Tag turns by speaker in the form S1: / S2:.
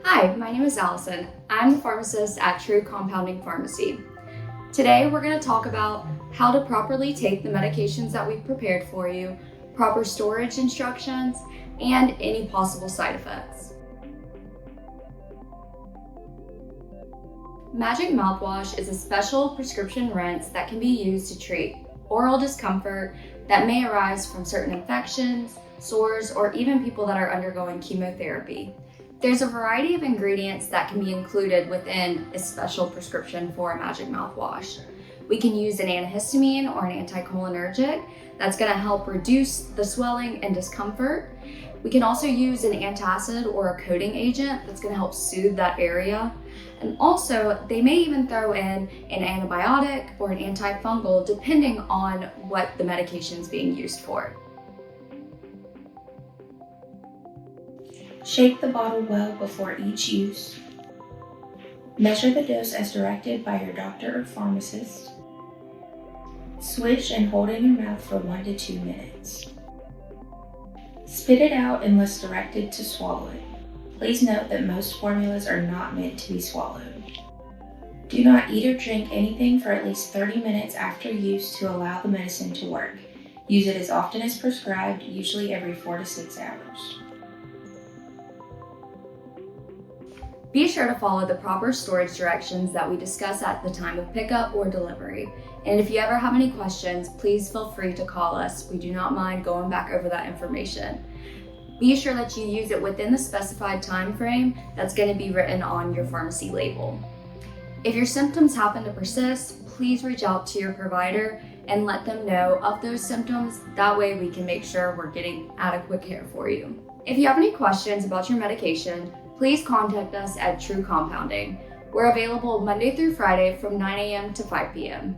S1: Hi, my name is Allison. I'm the pharmacist at True Compounding Pharmacy. Today we're going to talk about how to properly take the medications that we've prepared for you, proper storage instructions, and any possible side effects. Magic Mouthwash is a special prescription rinse that can be used to treat oral discomfort that may arise from certain infections, sores, or even people that are undergoing chemotherapy. There's a variety of ingredients that can be included within a special prescription for a Magic Mouthwash. We can use an antihistamine or an anticholinergic that's going to help reduce the swelling and discomfort. We can also use an antacid or a coating agent that's going to help soothe that area. And also, they may even throw in an antibiotic or an antifungal depending on what the medication is being used for.
S2: Shake the bottle well before each use. Measure the dose as directed by your doctor or pharmacist. Swish and hold in your mouth for 1 to 2 minutes. Spit it out unless directed to swallow it. Please note that most formulas are not meant to be swallowed. Do not eat or drink anything for at least 30 minutes after use to allow the medicine to work. Use it as often as prescribed, usually every 4 to 6 hours.
S1: Be sure to follow the proper storage directions that we discuss at the time of pickup or delivery. And if you ever have any questions, please feel free to call us. We do not mind going back over that information. Be sure that you use it within the specified time frame that's going to be written on your pharmacy label. If your symptoms happen to persist, please reach out to your provider and let them know of those symptoms. That way we can make sure we're getting adequate care for you. If you have any questions about your medication, please contact us at True Compounding. We're available Monday through Friday from 9 a.m. to 5 p.m.